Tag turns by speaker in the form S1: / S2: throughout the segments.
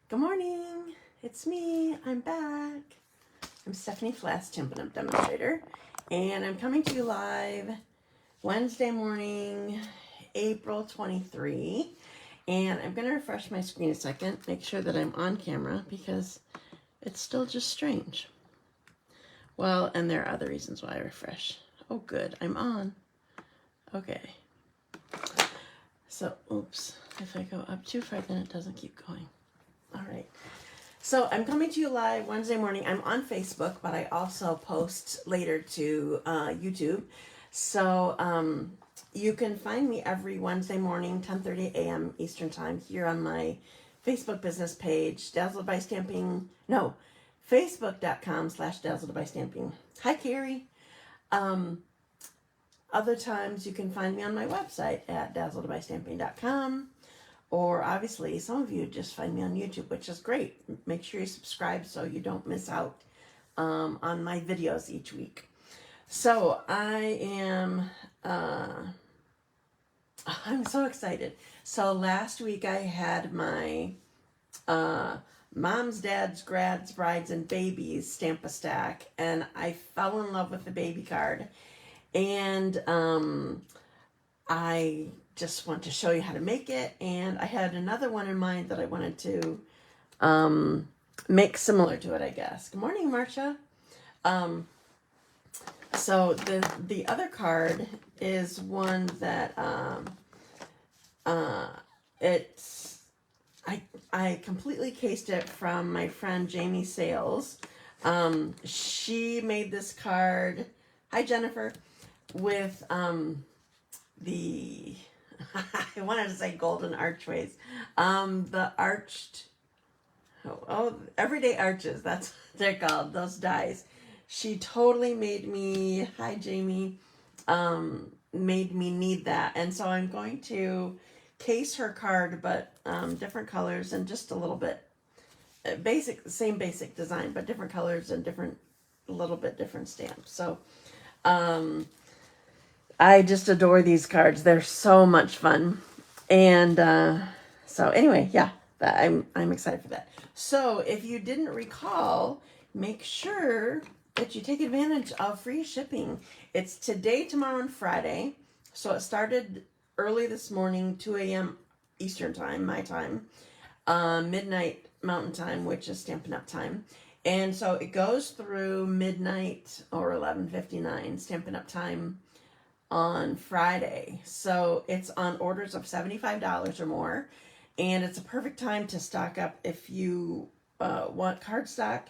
S1: Good morning. It's me. I'm back. I'm Stephanie Flath, Stampin' Up! Demonstrator, and I'm coming to you live Wednesday morning, April 23. And I'm going to refresh my screen a second, make sure that I'm on camera because it's still just strange. Well, and there are other reasons why I refresh. Oh, good. I'm on. Okay. So, oops. If I go up too far, then it doesn't keep going. All right. So I'm coming to you live Wednesday morning. I'm on Facebook, but I also post later to YouTube. So you can find me every Wednesday morning, 10:30 a.m. Eastern Time here on my Facebook business page, Dazzled by Stamping. No, Facebook.com/Dazzled by Stamping. Hi, Carrie. Other times you can find me on my website at dazzledbystamping.com. Or obviously, some of you just find me on YouTube, which is great. Make sure you subscribe so you don't miss out on my videos each week. So I'm so excited. So last week I had my moms, dads, grads, brides, and babies stamp a stack, and I fell in love with the baby card. And I just want to show you how to make it, and I had another one in mind that I wanted to make similar to it, I guess. Good morning, Marcia. So the other card is one that it's I completely cased it from my friend Jamie Sales. She made this card. Hi, Jennifer. With the I wanted to say golden archways. The arched, everyday arches. That's what they're called. Those dies. She totally made me. Hi, Jamie. Made me need that, and so I'm going to case her card, but different colors and just a little bit same basic design, but different colors and a little bit different stamps. So, I just adore these cards. They're so much fun. And so anyway, yeah, I'm excited for that. So if you didn't recall, make sure that you take advantage of free shipping. It's today, tomorrow, and Friday. So it started early this morning, 2 a.m. Eastern Time, my time, midnight Mountain Time, which is Stampin' Up! Time. And so it goes through midnight or 11:59 Stampin' Up! Time on Friday. So it's on orders of $75 or more, and it's a perfect time to stock up if you want cardstock.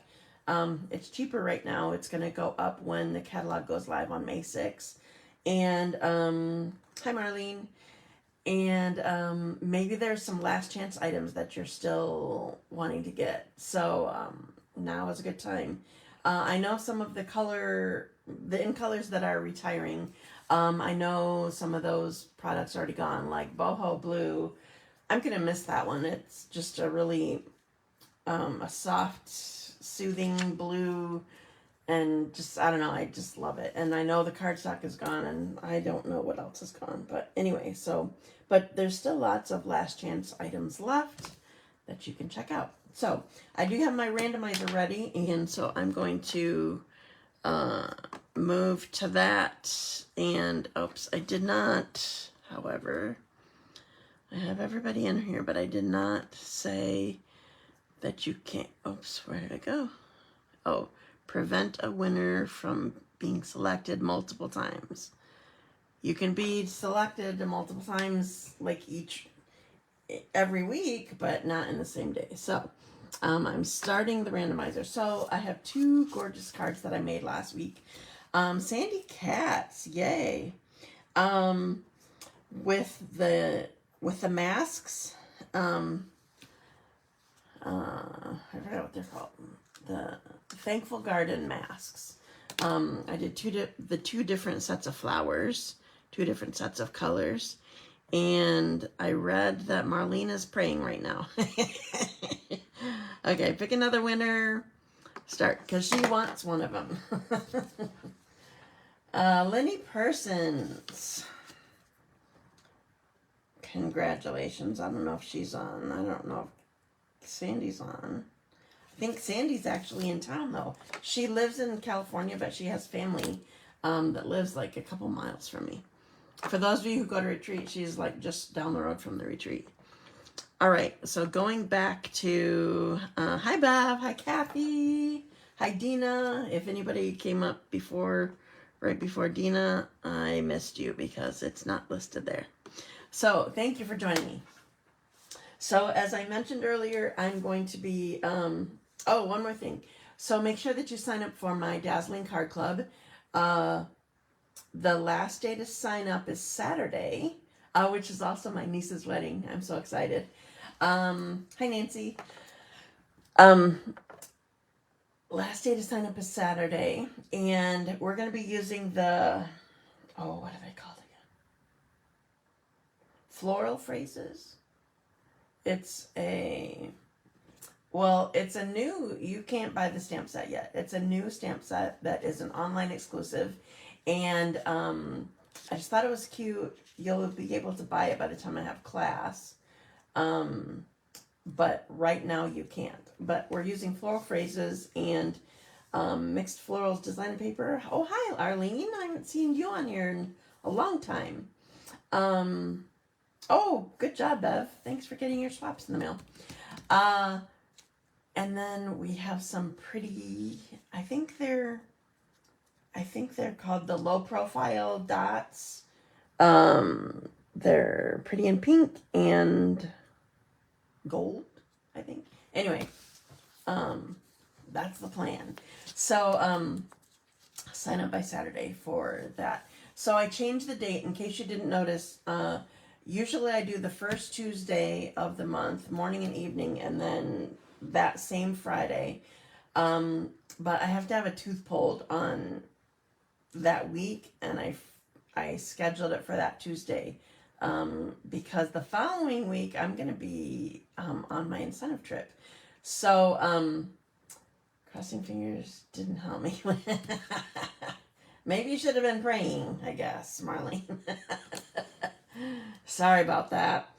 S1: It's cheaper right now. It's going to go up when the catalog goes live on May 6th. And hi, Marlene. And maybe there's some last chance items that you're still wanting to get. So now is a good time. I know some of the in colors that are retiring. I know some of those products are already gone, like Boho Blue. I'm going to miss that one. It's just a really a soft, soothing blue, and just, I don't know, I just love it. And I know the cardstock is gone, and I don't know what else is gone. But anyway, but there's still lots of last chance items left that you can check out. So I do have my randomizer ready, and so I'm going to move to that. And oops, I did not, however, I have everybody in here, but I did not say that you can't, oops, where did it go? Oh, prevent a winner from being selected multiple times. You can be selected multiple times, like every week, but not in the same day. So I'm starting the randomizer. So I have two gorgeous cards that I made last week. Sandy Kats, yay. With the masks. I forgot what they're called. The Thankful Garden masks. I did two different sets of flowers, two different sets of colors, and I read that Marlene is praying right now. Okay, pick another winner. Start, because she wants one of them. Lynnie Persons. Congratulations. I don't know if she's on. I don't know Sandy's on. I think Sandy's actually in town though. She lives in California, but she has family that lives like a couple miles from me. For those of you who go to retreat, she's like just down the road from the retreat. All right, so going back to hi Bev, hi Kathy, hi Dina. If anybody came up before, right before Dina, I missed you because it's not listed there. So thank you for joining me. So as I mentioned earlier, I'm going to be, oh, one more thing. So make sure that you sign up for my Dazzling Card Club. The last day to sign up is Saturday, which is also my niece's wedding. I'm so excited. Hi Nancy. Last day to sign up is Saturday, and we're going to be using the, oh, what are they called again? Floral phrases. It's a, well, it's a new, you can't buy the stamp set yet. It's a new stamp set that is an online exclusive. And I just thought it was cute. You'll be able to buy it by the time I have class. But right now you can't. But we're using floral phrases and mixed florals design paper. Oh, hi, Arlene. I haven't seen you on here in a long time. Oh, good job, Bev. Thanks for getting your swaps in the mail. And then we have some pretty, I think they're called the low profile dots. They're pretty in pink and gold, I think. Anyway, that's the plan. So, sign up by Saturday for that. So I changed the date in case you didn't notice. Usually I do the first Tuesday of the month, morning and evening, and then that same Friday. But I have to have a tooth pulled on that week, and I scheduled it for that Tuesday because the following week I'm going to be on my incentive trip. So crossing fingers didn't help me. Maybe you should have been praying, I guess, Marlene. Sorry about that.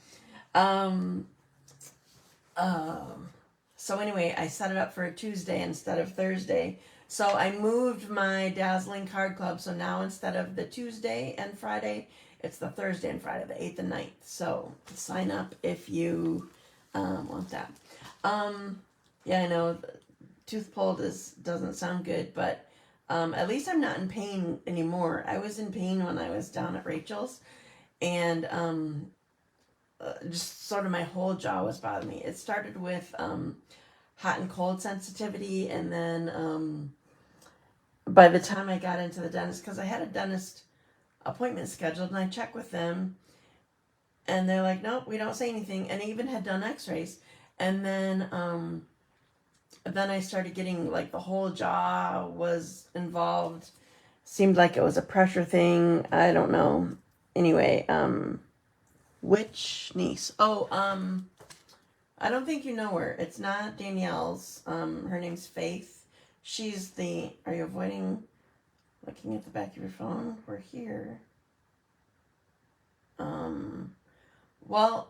S1: So anyway, I set it up for a Tuesday instead of Thursday. So I moved my Dazzling Card Club. So now instead of the Tuesday and Friday, it's the Thursday and Friday, the 8th and 9th. So sign up if you want that. Yeah, I know tooth pulled doesn't sound good, but at least I'm not in pain anymore. I was in pain when I was down at Rachel's, and just sort of my whole jaw was bothering me. It started with hot and cold sensitivity, and then by the time I got into the dentist, because I had a dentist appointment scheduled, and I checked with them, and they're like, nope, we don't say anything, and I even had done x-rays, and then I started getting, like, the whole jaw was involved. Seemed like it was a pressure thing. I don't know. Anyway, which niece? Oh, I don't think you know her. It's not Danielle's. Her name's Faith. She's the, are you avoiding looking at the back of your phone? We're here. Well,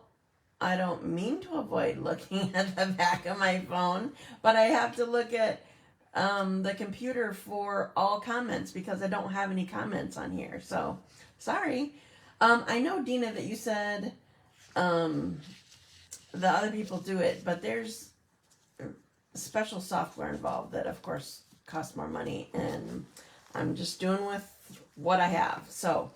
S1: I don't mean to avoid looking at the back of my phone, but I have to look at the computer for all comments because I don't have any comments on here. So, sorry. I know, Dina, that you said the other people do it, but there's special software involved that, of course, costs more money, and I'm just doing with what I have. So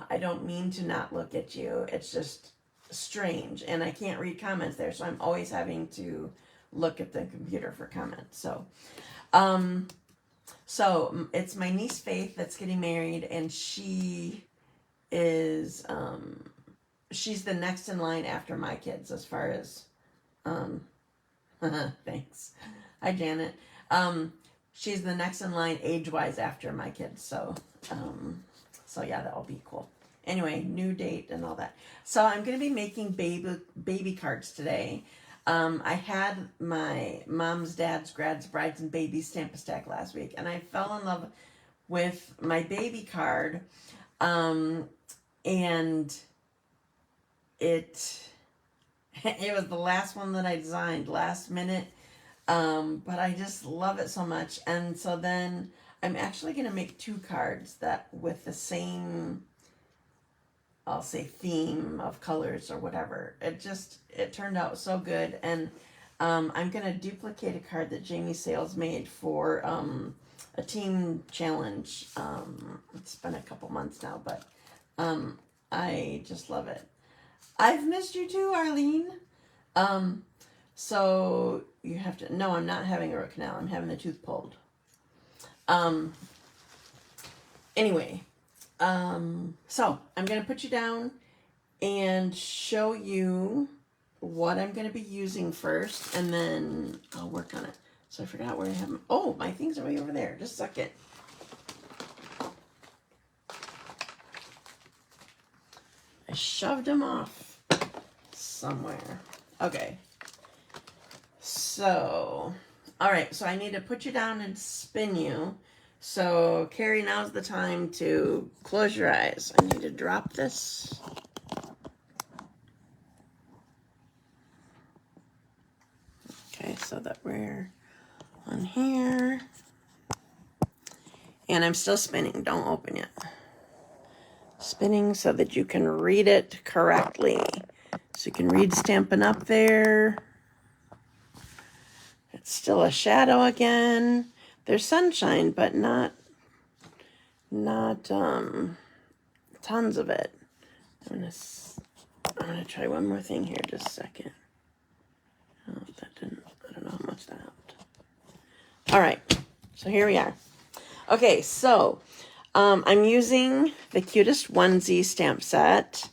S1: I don't mean to not look at you. It's just strange, and I can't read comments there, so I'm always having to look at the computer for comments. So it's my niece Faith that's getting married, and she is she's the next in line after my kids as far as thanks. Hi Janet. She's the next in line age-wise after my kids, so yeah, that'll be cool. Anyway, new date and all that. So I'm going to be making baby cards today. I had my mom's, dad's, grads, brides, and babies stamp-a-stack last week, and I fell in love with my baby card, and It was the last one that I designed last minute. But I just love it so much. And so then I'm actually going to make 2 cards that with the same, I'll say, theme of colors or whatever. It turned out so good. And I'm going to duplicate a card that Jamie Sales made for a team challenge. It's been a couple months now, but I just love it. I've missed you too, Arlene. So you have to, no, I'm not having a root canal. I'm having the tooth pulled. Anyway, so I'm going to put you down and show you what I'm going to be using first, and then I'll work on it. So I forgot where I have them. Oh, my things are way over there. Just a second. I shoved them off somewhere. Okay. So, all right. So I need to put you down and spin you. So, Carrie, now's the time to close your eyes. I need to drop this. Okay, so that we're on here. And I'm still spinning. Don't open yet. Spinning so that you can read it correctly. So you can read Stampin' Up! There. It's still a shadow again. There's sunshine, but not tons of it. I'm gonna try one more thing here, just a second. Oh, that didn't, I don't know how much that helped. All right, so here we are. Okay, so I'm using the Cutest Onesie stamp set.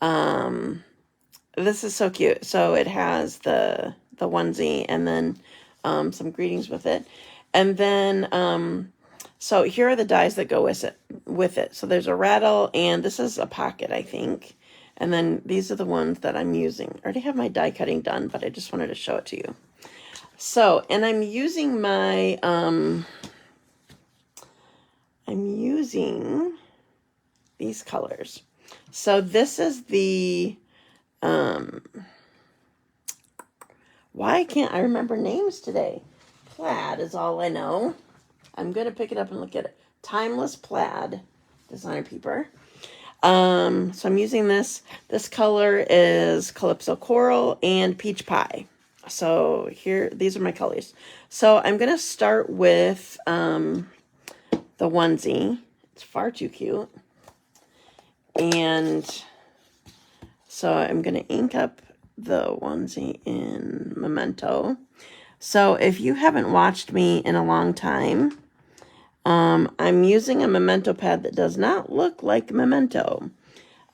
S1: This is so cute. So it has the onesie and then some greetings with it. And then, so here are the dies that go with it. So there's a rattle, and this is a pocket, I think. And then these are the ones that I'm using. I already have my die cutting done, but I just wanted to show it to you. So, and I'm using my, I'm using these colors. So this is the, why can't I remember names today? Plaid is all I know. I'm going to pick it up and look at it. Timeless Plaid designer paper. So I'm using this. This color is Calypso Coral and Peach Pie. So here, these are my colors. So I'm going to start with the onesie. It's far too cute. And so I'm going to ink up the onesie in Memento. So if you haven't watched me in a long time, I'm using a Memento pad that does not look like Memento.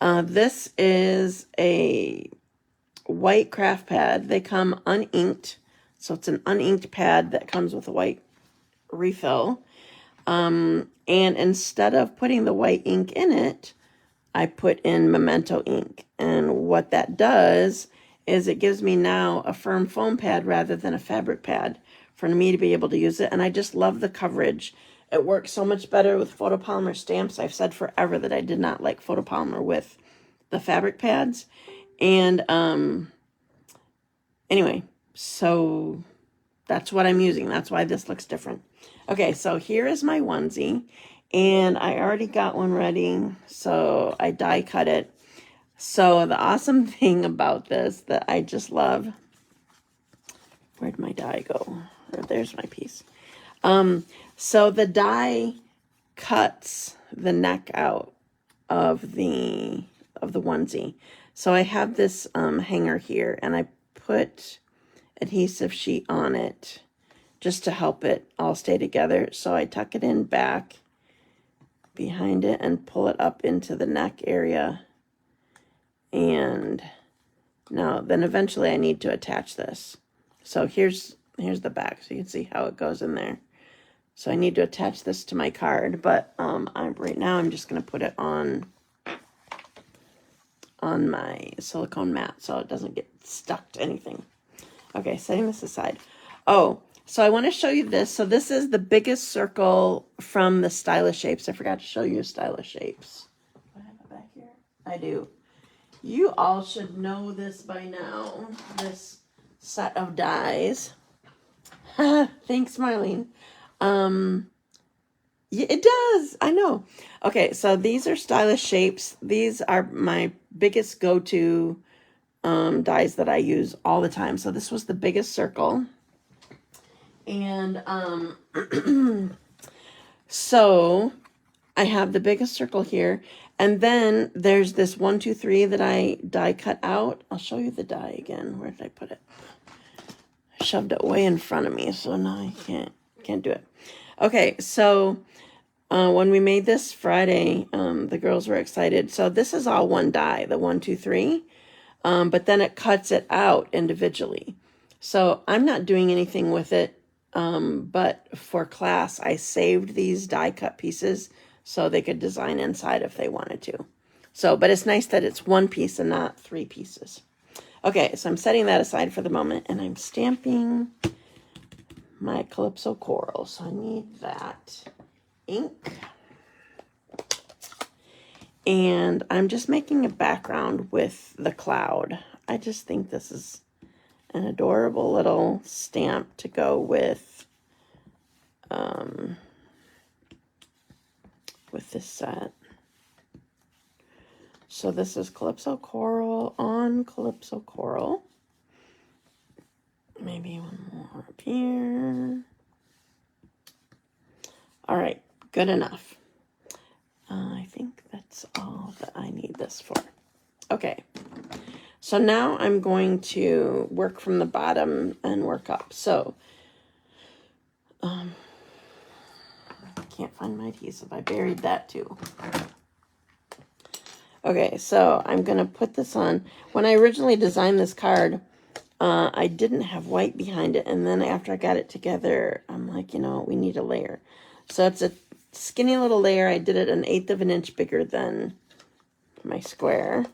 S1: This is a white craft pad. They come uninked. So it's an uninked pad that comes with a white refill. And instead of putting the white ink in it, I put in Memento ink. And what that does is it gives me now a firm foam pad rather than a fabric pad for me to be able to use it. And I just love the coverage. It works so much better with photopolymer stamps. I've said forever that I did not like photopolymer with the fabric pads. And anyway, so that's what I'm using. That's why this looks different. Okay, so here is my onesie. And I already got one ready, so I die cut it. So the awesome thing about this that I just love, where'd my die go? There's my piece. So the die cuts the neck out of the onesie. So I have this hanger here, and I put adhesive sheet on it just to help it all stay together. So I tuck it in back behind it and pull it up into the neck area. And now then eventually I need to attach this. So here's the back, so you can see how it goes in there. So I need to attach this to my card, but right now I'm just going to put it on my silicone mat so it doesn't get stuck to anything. Okay, setting this aside. Oh, so I want to show you this. So this is the biggest circle from the Stylish Shapes. I forgot to show you Stylish Shapes. Do I have it back here? I do. You all should know this by now. This set of dies. Thanks, Marlene. Yeah, it does. I know. Okay, so these are stylish shapes. These are my biggest go-to dies that I use all the time. So this was the biggest circle. And so I have the biggest circle here. And then there's this 1, 2, 3 that I die cut out. I'll show you the die again. Where did I put it? I shoved it way in front of me, so now I can't do it. Okay, so when we made this Friday, the girls were excited. So this is all one die, the 1, 2, 3. But then it cuts it out individually. So I'm not doing anything with it. But for class, I saved these die cut pieces so they could design inside if they wanted to. So, but it's nice that it's one piece and not 3 pieces. Okay, so I'm setting that aside for the moment, and I'm stamping my Calypso Coral. So I need that ink. And I'm just making a background with the cloud. I just think this is an adorable little stamp to go with this set. So this is Calypso Coral on Calypso Coral. Maybe one more up here. All right, good enough. I think that's all that I need this for. Okay, so now I'm going to work from the bottom and work up. So, I can't find my adhesive. I buried that too. Okay, so I'm going to put this on. When I originally designed this card, I didn't have white behind it. And then after I got it together, I'm like, you know, we need a layer. So it's a skinny little layer. I did it 1/8 of an inch bigger than my square.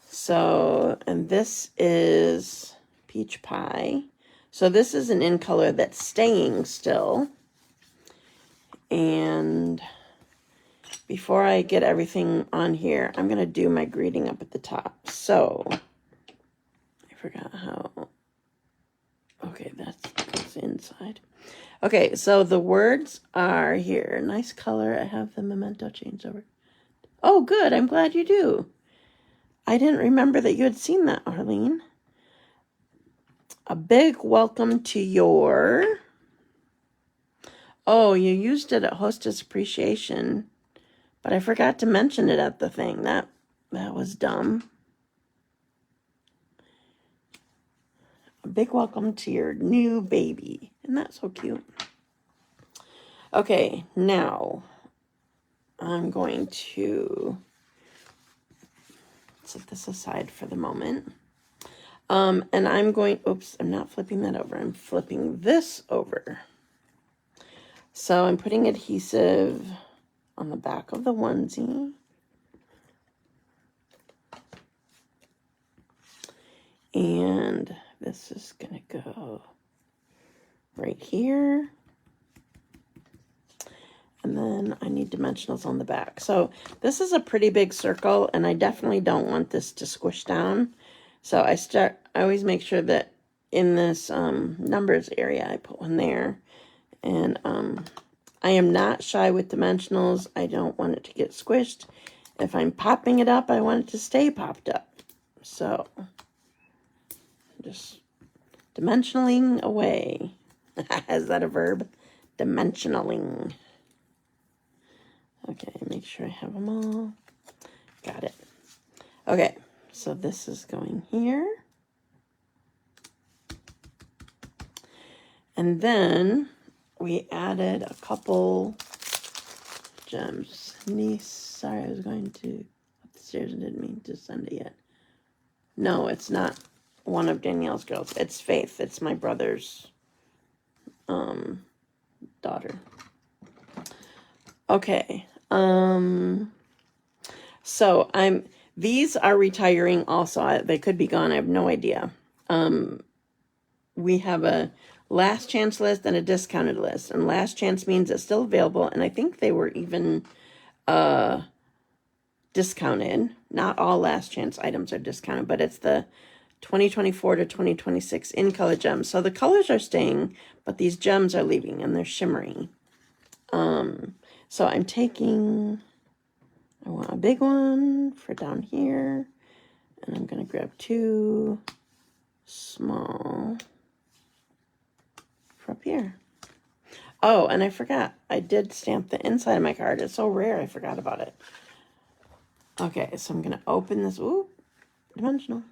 S1: So, and this is Peach Pie. So this is an in color that's staying still. And before I get everything on here, I'm going to do my greeting up at the top. So, I forgot how. Okay, that goes inside. Okay, so the words are here. Nice color. I have the memento changed over. Oh, good. I'm glad you do. I didn't remember that you had seen that, Arlene. A big welcome to your... Oh, you used it at Hostess Appreciation, but I forgot to mention it at the thing. That was dumb. A big welcome to your new baby. Isn't that so cute? Okay, now I'm going to set this aside for the moment. And I'm going, oops, I'm not flipping that over. I'm flipping this over. So I'm putting adhesive on the back of the onesie. And this is going to go right here. And then I need dimensionals on the back. So this is a pretty big circle, and I definitely don't want this to squish down. So I always make sure that in this numbers area, I put one there. And I am not shy with dimensionals. I don't want it to get squished. If I'm popping it up, I want it to stay popped up. So just dimensionaling away. Is that a verb? Dimensionaling. Okay, make sure I have them all. Got it. Okay, so this is going here. And then we added a couple gems. Sorry, I was going to up the stairs and didn't mean to send it yet. No, it's not one of Danielle's girls. It's Faith. It's my brother's daughter. Okay. So these are retiring also. They could be gone. I have no idea. We have a last chance list and a discounted list. And last chance means it's still available. And I think they were even discounted. Not all last chance items are discounted, but it's the 2024 to 2026 in color gems. So the colors are staying, but these gems are leaving and they're shimmery. So I'm taking, I want a big one for down here, and I'm going to grab 2 small for up here. Oh, and I forgot, I did stamp the inside of my card. It's so rare, I forgot about it. Okay, so I'm going to open this. Ooh, dimensional.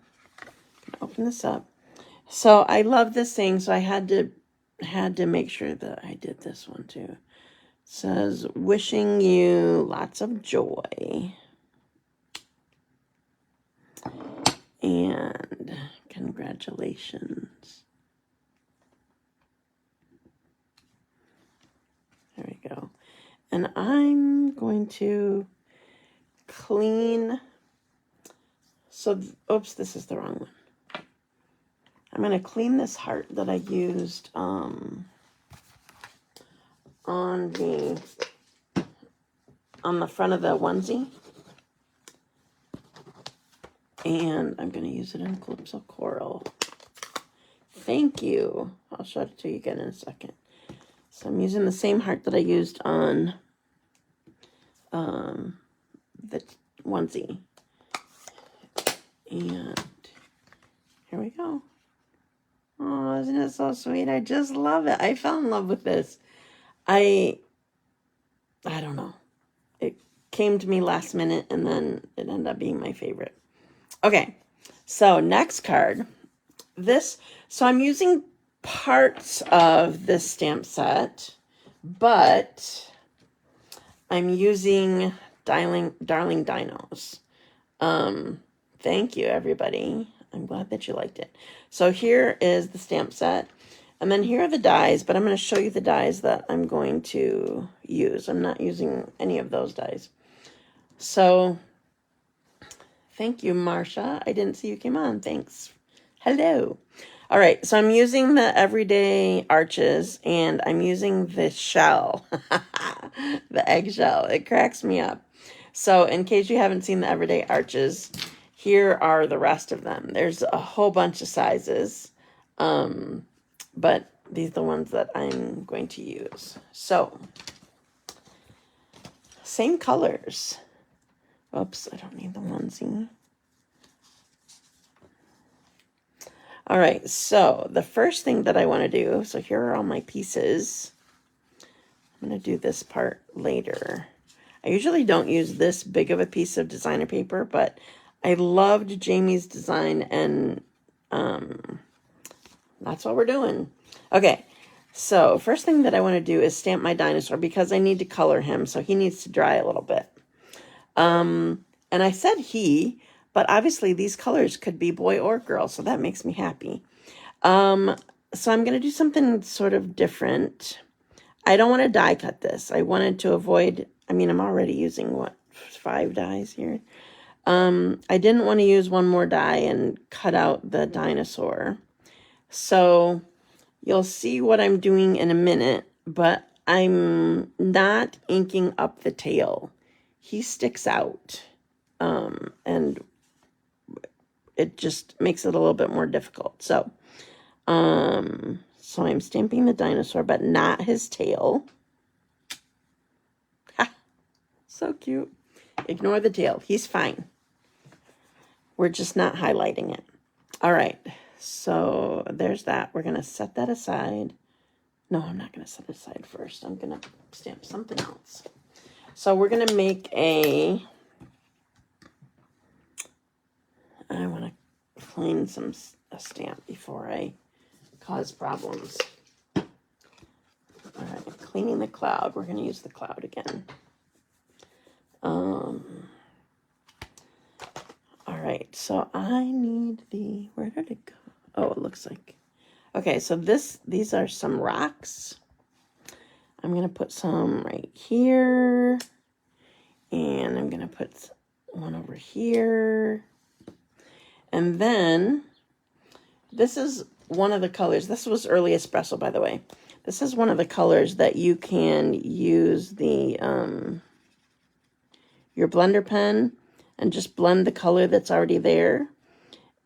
S1: Open this up. So I love this thing, so I had to make sure that I did this one too. It says, wishing you lots of joy and congratulations. There we go. And I'm going to clean. So, oops, this is the wrong one. I'm going to clean this heart that I used on the front of the onesie. And I'm going to use it in Calypso Coral. Thank you. I'll show it to you again in a second. So I'm using the same heart that I used on the onesie. And here we go. Oh, isn't it so sweet? I just love it. I fell in love with this. I don't know. It came to me last minute, and then it ended up being my favorite. Okay, so next card. So I'm using parts of this stamp set, but I'm using Darling Dinos. Thank you, everybody. I'm glad that you liked it. So here is the stamp set. And then here are the dies, but I'm going to show you the dies that I'm going to use. I'm not using any of those dies. So thank you, Marsha. I didn't see you came on. Thanks. Hello. All right, so I'm using the Everyday Arches, and I'm using the shell, the eggshell. It cracks me up. So in case you haven't seen the Everyday Arches, here are the rest of them. There's a whole bunch of sizes, but these are the ones that I'm going to use. So, same colors. Oops, I don't need the onesie. All right, so the first thing that I want to do, so here are all my pieces. I'm going to do this part later. I usually don't use this big of a piece of designer paper, but I loved Jamie's design, and that's what we're doing. Okay, so first thing that I want to do is stamp my dinosaur because I need to color him, so he needs to dry a little bit. And I said he, but obviously these colors could be boy or girl, so that makes me happy. So I'm going to do something sort of different. I don't want to die cut this. I wanted to avoid, I mean, I'm already using, 5 dies here. I didn't want to use one more die and cut out the dinosaur. So you'll see what I'm doing in a minute, but I'm not inking up the tail. He sticks out, and it just makes it a little bit more difficult. So I'm stamping the dinosaur, but not his tail. Ha! So cute. Ignore the tail. He's fine. We're just not highlighting it. All right. So there's that. We're going to set that aside. No, I'm not going to set it aside first. I'm going to stamp something else. So we're going to make I want to clean a stamp before I cause problems. All right, cleaning the cloud. We're going to use the cloud again. All right, so I need where did it go? Oh, it looks like, okay, so these are some rocks. I'm going to put some right here, and I'm going to put one over here. And then this is one of the colors. This was early espresso, by the way. This is one of the colors that you can use your blender pen and just blend the color that's already there.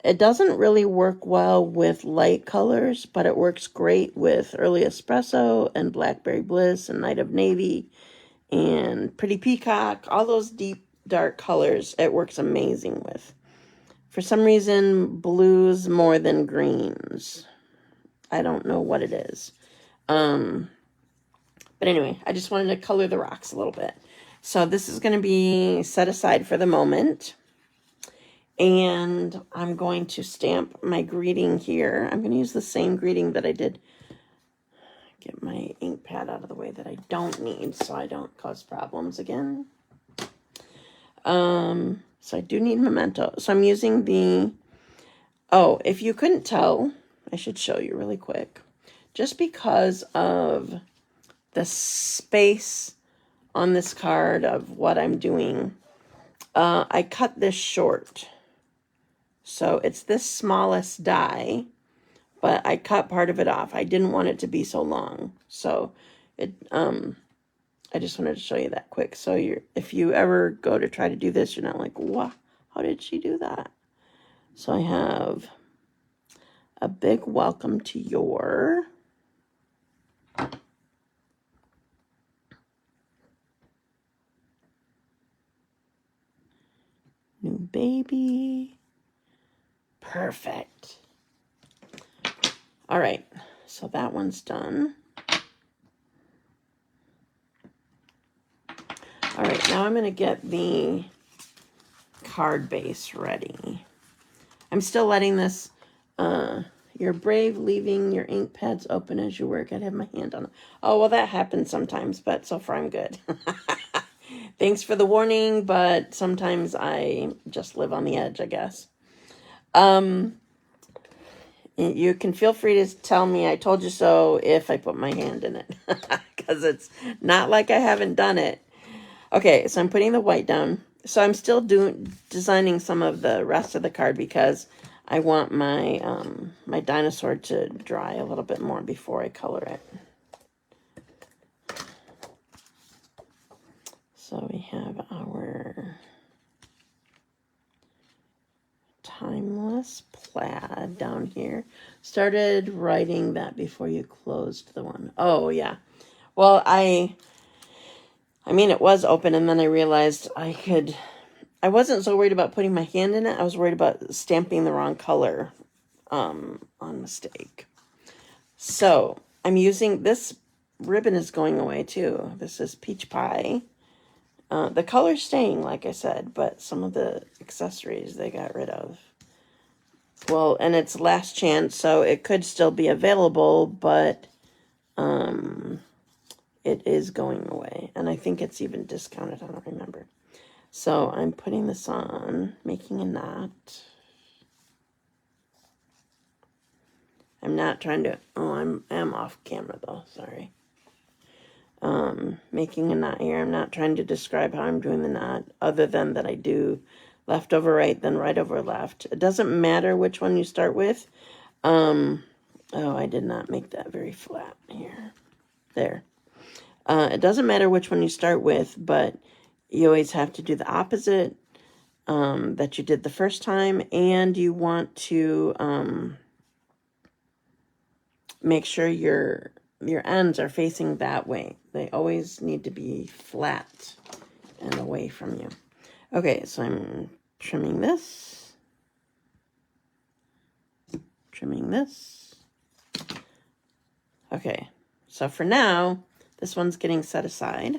S1: It doesn't really work well with light colors, but it works great with Early Espresso and Blackberry Bliss and Night of Navy and Pretty Peacock. All those deep, dark colors, it works amazing with. For some reason, blues more than greens. I don't know what it is. But anyway, I just wanted to color the rocks a little bit. So this is going to be set aside for the moment. And I'm going to stamp my greeting here. I'm going to use the same greeting that I did. Get my ink pad out of the way that I don't need so I don't cause problems again. So I do need memento. So I'm using the, oh, if you couldn't tell, I should show you really quick. Just because of the space on this card of what I'm doing, I cut this short. So it's this smallest die, but I cut part of it off. I didn't want it to be so long. So it, I just wanted to show you that quick. So if you ever go to try to do this, you're not like, what? How did she do that? So I have a big welcome to your new baby. Perfect. All right, so that one's done. All right, now I'm going to get the card base ready. I'm still letting this, you're brave leaving your ink pads open as you work. I'd have my hand on it. Oh, well, that happens sometimes, but so far I'm good. Thanks for the warning, but sometimes I just live on the edge, I guess. You can feel free to tell me I told you so if I put my hand in it, because it's not like I haven't done it. Okay, so I'm putting the white down. So I'm still designing some of the rest of the card because I want my my dinosaur to dry a little bit more before I color it. So we have our Timeless Plaid down here. Started writing that before you closed the one. Oh, yeah. Well, I mean, it was open, and then I realized I wasn't so worried about putting my hand in it. I was worried about stamping the wrong color on mistake. So I'm using, this ribbon is going away too. This is Peach Pie. The color's staying, like I said, but some of the accessories they got rid of. Well, and it's last chance, so it could still be available, but it is going away. And I think it's even discounted, I don't remember. So I'm putting this on, making a knot. I'm not trying to, oh, I'm off camera though, sorry. Making a knot here. I'm not trying to describe how I'm doing the knot, other than that I do left over right, then right over left. It doesn't matter which one you start with. Oh, I did not make that very flat here. There. It doesn't matter which one you start with, but you always have to do the opposite that you did the first time, and you want to make sure your ends are facing that way. They always need to be flat and away from you. Okay, so I'm trimming this. Trimming this. Okay, so for now, this one's getting set aside.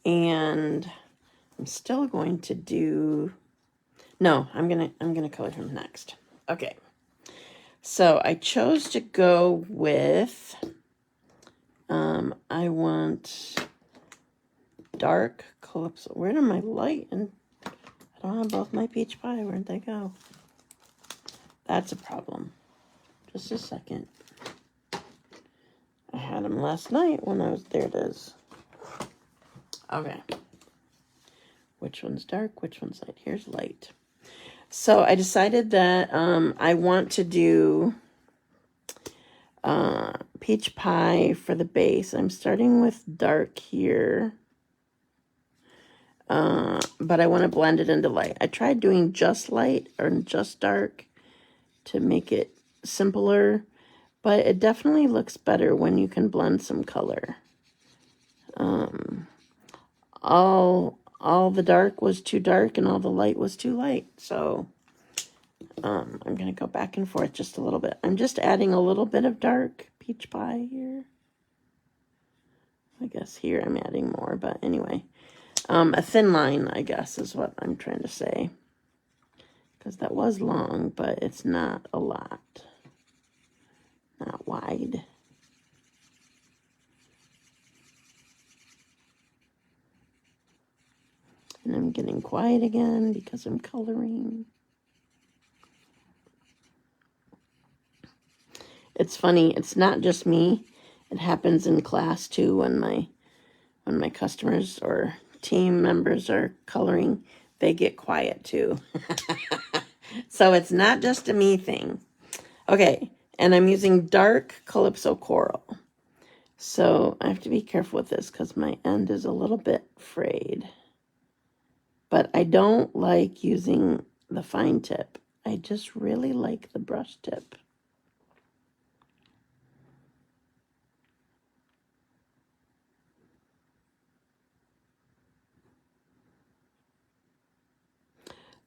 S1: And I'm still going to do, no, I'm gonna color him next. Okay. So I chose to go with, I want dark Calypso. Where did my light? And I don't have both my Peach Pie. Where'd they go? That's a problem. Just a second. I had them last night when I was, there it is. Okay. Which one's dark? Which one's light? Here's light. So I decided that I want to do Peach Pie for the base. I'm starting with dark here. but I want to blend it into light. I tried doing just light or just dark to make it simpler, but it definitely looks better when you can blend some color. All the dark was too dark and all the light was too light. So I'm going to go back and forth just a little bit. I'm just adding a little bit of dark peach pie here. I guess here I'm adding more, but anyway. A thin line, I guess, is what I'm trying to say. Because that was long, but it's not a lot. Not wide. And I'm getting quiet again because I'm coloring. It's funny, it's not just me. It happens in class too when my customers or team members are coloring, they get quiet too. So it's not just a me thing. Okay, and I'm using dark Calypso Coral. So I have to be careful with this because my end is a little bit frayed. But I don't like using the fine tip. I just really like the brush tip.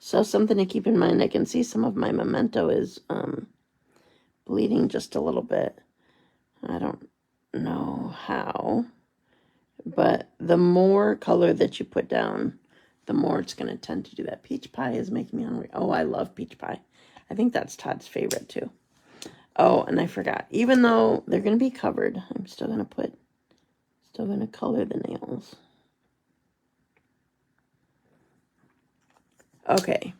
S1: So something to keep in mind, I can see some of my memento is bleeding just a little bit. I don't know how, but the more color that you put down, the more it's going to tend to do that. Peach pie is making me hungry. Oh, I love peach pie. I think that's Todd's favorite too. Oh, and I forgot. Even though they're going to be covered, I'm still going to color the nails. Okay.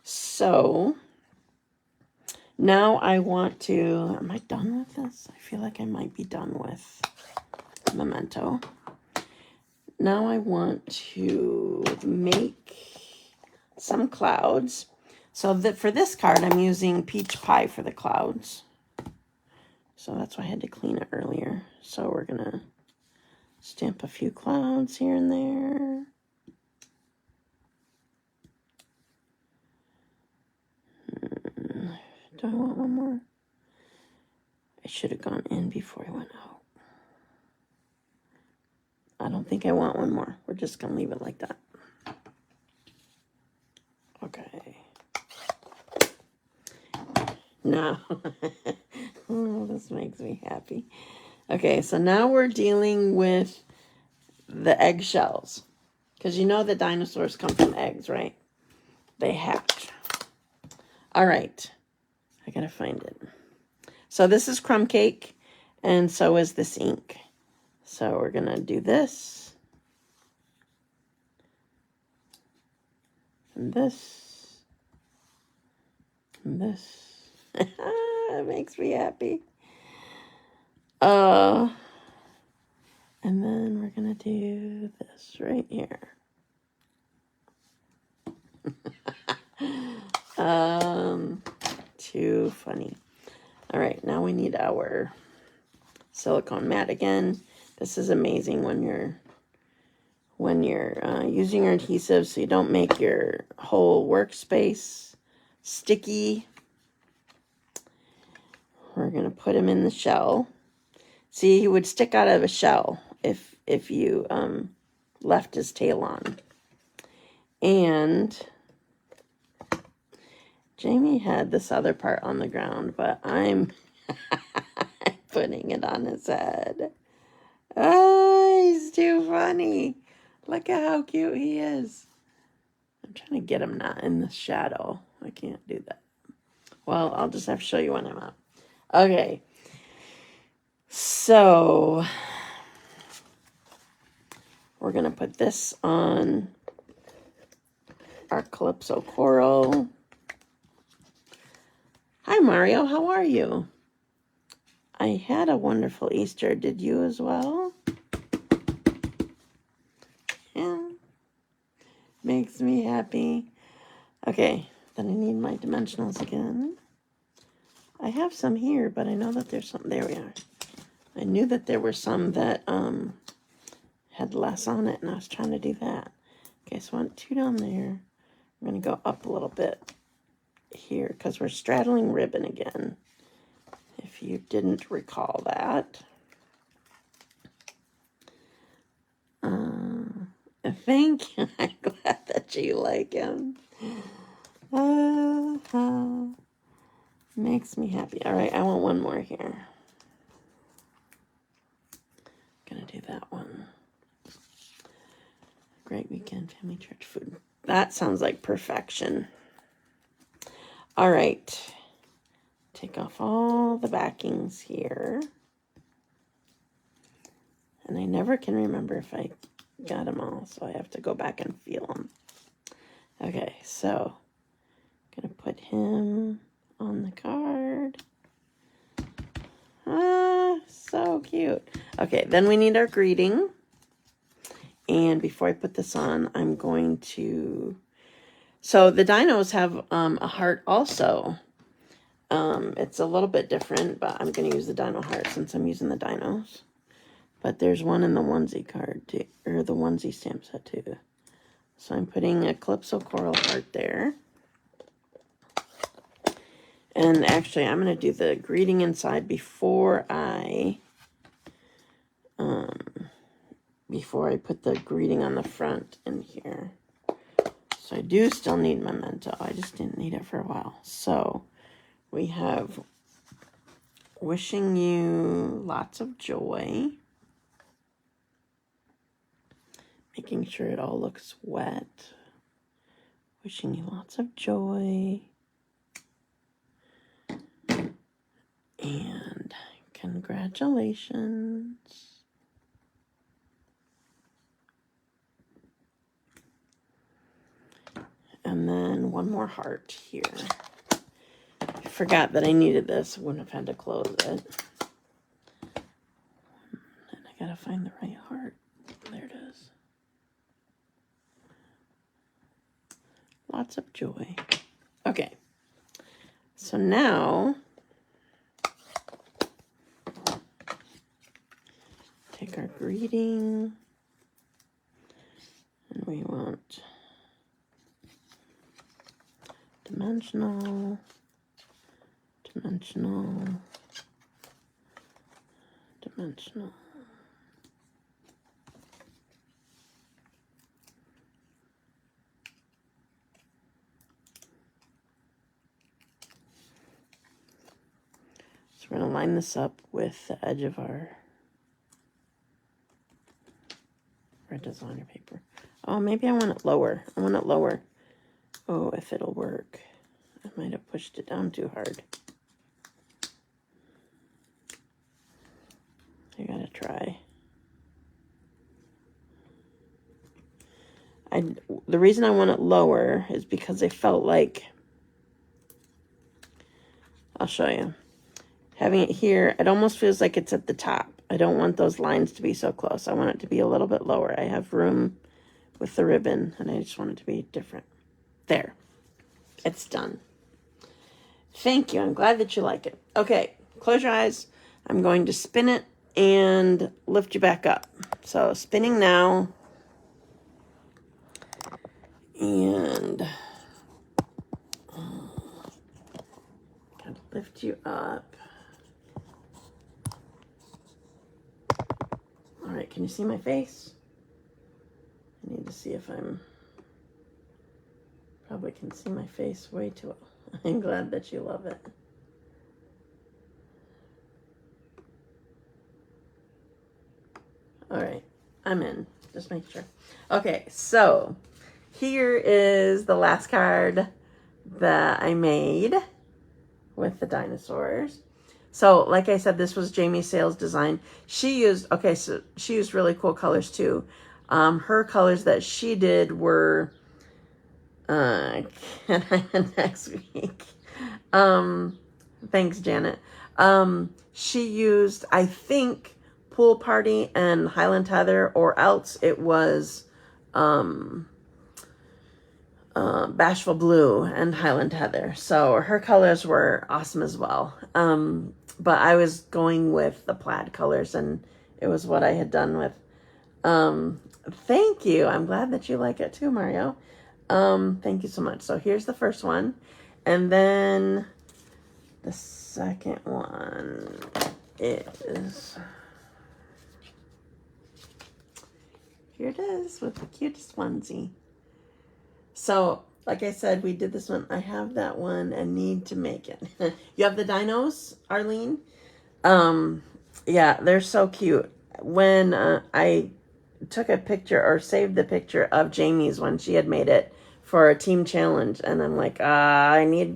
S1: So now I want to, am I done with this? I feel like I might be done with memento. Now I want to make some clouds. So that for this card, I'm using peach pie for the clouds. So that's why I had to clean it earlier. So we're going to stamp a few clouds here and there. Do I want one more? I should have gone in before I went out. I don't think I want one more. We're just going to leave it like that. Okay. Now, oh, this makes me happy. Okay, so now we're dealing with the eggshells. Because you know the dinosaurs come from eggs, right? They hatch. All right. I got to find it. So this is crumb cake, and so is this ink. So we're going to do this. And this. And this. It makes me happy. And then we're going to do this right here. Too funny. All right, now we need our silicone mat again. This is amazing when you're using your adhesive so you don't make your whole workspace sticky. We're going to put him in the shell. See, he would stick out of a shell if you left his tail on. And Jamie had this other part on the ground, but I'm putting it on his head. Oh, he's too funny. Look at how cute he is. I'm trying to get him not in the shadow. I can't do that. Well, I'll just have to show you when I'm up. Okay. So we're going to put this on our Calypso Coral. Hi, Mario. How are you? I had a wonderful Easter. Did you as well? Yeah. Makes me happy. Okay. Then I need my dimensionals again. I have some here, but I know that there's some. There we are. I knew that there were some that had less on it, and I was trying to do that. Okay, so I want 2 down there. I'm going to go up a little bit here because we're straddling ribbon again, if you didn't recall that. Thank you. I'm glad that you like him. Makes me happy. All right, I want one more here. Gonna do that one. Great weekend, family, church, food. That sounds like perfection. All right. Take off all the backings here. And I never can remember if I got them all, so I have to go back and feel them. Okay, so I'm gonna put him on the card. Ah, so cute. Okay, then we need our greeting. And before I put this on, I'm going to... So the dinos have a heart also. It's a little bit different, but I'm going to use the dino heart since I'm using the dinos. But there's one in the onesie card, too, or the onesie stamp set, too. So I'm putting a Calypso Coral heart there. And actually, I'm going to do the greeting inside before I put the greeting on the front in here. So I do still need memento. I just didn't need it for a while. So we have wishing you lots of joy. Making sure it all looks wet. Wishing you lots of joy. And congratulations. And then one more heart here. I forgot that I needed this. I wouldn't have had to close it. And I gotta find the right heart. There it is. Lots of joy. Okay. So now, take our greeting. And we want dimensional, dimensional, dimensional. So we're going to line this up with the edge of our red designer paper. Oh, maybe I want it lower. I want it lower. Oh, if it'll work. I might have pushed it down too hard. I gotta try. The reason I want it lower is because I felt like, I'll show you. Having it here, it almost feels like it's at the top. I don't want those lines to be so close. I want it to be a little bit lower. I have room with the ribbon, and I just want it to be different. There. It's done. Thank you. I'm glad that you like it. Okay, close your eyes. I'm going to spin it and lift you back up. So spinning now. And gotta lift you up. All right, can you see my face? I need to see if probably can see my face way too well. I'm glad that you love it. All right, I'm in. Just make sure. Okay, so here is the last card that I made with the dinosaurs. So, like I said, this was Jamie Sales' design. She used, she used really cool colors too. Her colors that she did were, next week. Thanks, Janet. She used, I think, Pool Party and Highland Heather, or else it was Bashful Blue and Highland Heather. So her colors were awesome as well. But I was going with the plaid colors, and it was what I had done with Thank you. I'm glad that you like it too, Mario. Thank you so much. So here's the first one. And then the second one is, here it is with the cutest onesie. So, like I said, we did this one. I have that one and need to make it. You have the Dinos, Arlene? Yeah, they're so cute. When I took a picture or saved the picture of Jamie's when she had made it for a team challenge, and I'm like,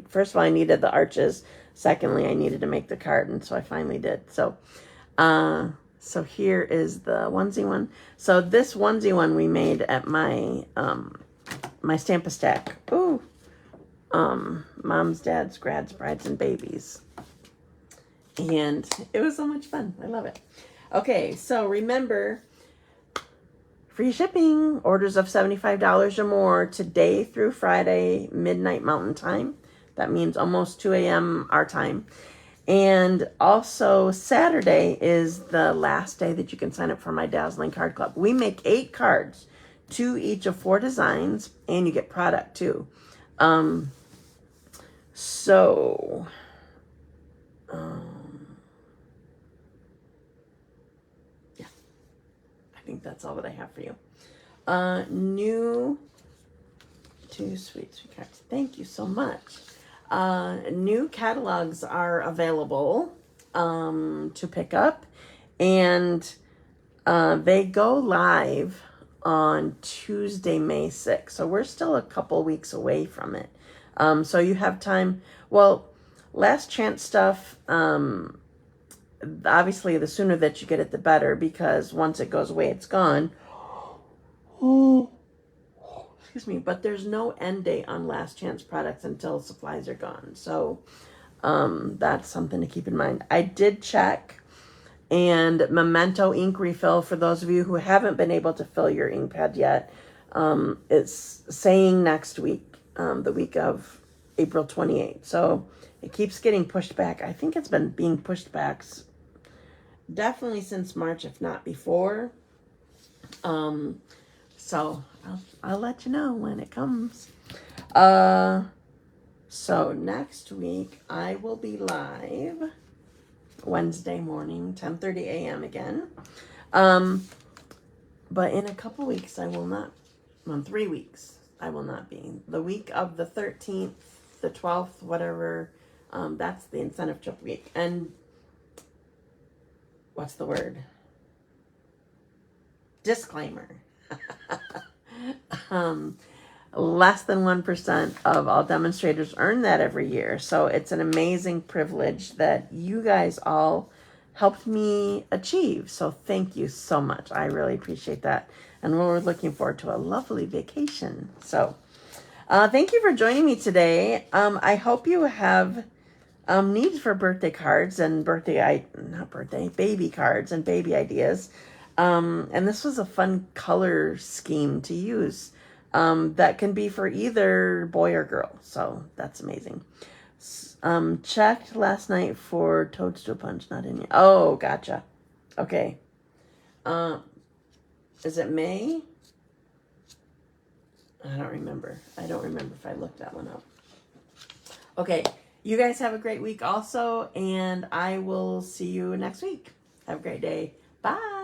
S1: first of all, I needed the arches. Secondly, I needed to make the card, and so I finally did. So, so here is the onesie one. So this onesie one we made at my my Stamp-A-Stack. Ooh, moms, dads, grads, brides, and babies. And it was so much fun. I love it. Okay, so remember, free shipping, orders of $75 or more today through Friday, midnight Mountain Time. That means almost 2 a.m. our time. And also Saturday is the last day that you can sign up for my Dazzling Card Club. We make 8 cards, 2 each of 4 designs, and you get product too. Yeah, I think that's all that I have for you. New 2 sweet cards. Thank you so much. New catalogs are available to pick up, and they go live on Tuesday, May 6th. So we're still a couple weeks away from it. So you have time. Well, last chance stuff, obviously the sooner that you get it, the better, because once it goes away, it's gone. Excuse me, but there's no end date on last chance products until supplies are gone. So that's something to keep in mind. I did check, and Memento ink refill, for those of you who haven't been able to fill your ink pad yet, it's saying next week, the week of April 28th. So it keeps getting pushed back. I think it's been being pushed back definitely since March, if not before. So I'll let you know when it comes. So next week I will be live Wednesday morning, 10:30 a.m. again. But in a couple weeks I will not. In 3 weeks I will not be. The week of the 13th, the 12th, whatever. That's the incentive trip week. And what's the word? Disclaimer. Less than 1% of all demonstrators earn that every year. So it's an amazing privilege that you guys all helped me achieve. So thank you so much. I really appreciate that. And we're looking forward to a lovely vacation. So thank you for joining me today. I hope you have needs for birthday cards and baby cards and baby ideas. And this was a fun color scheme to use that can be for either boy or girl. So that's amazing. Checked last night for Toadstool Punch, not in yet. Oh, gotcha. Okay. Is it May? I don't remember. I don't remember if I looked that one up. Okay. You guys have a great week also, and I will see you next week. Have a great day. Bye.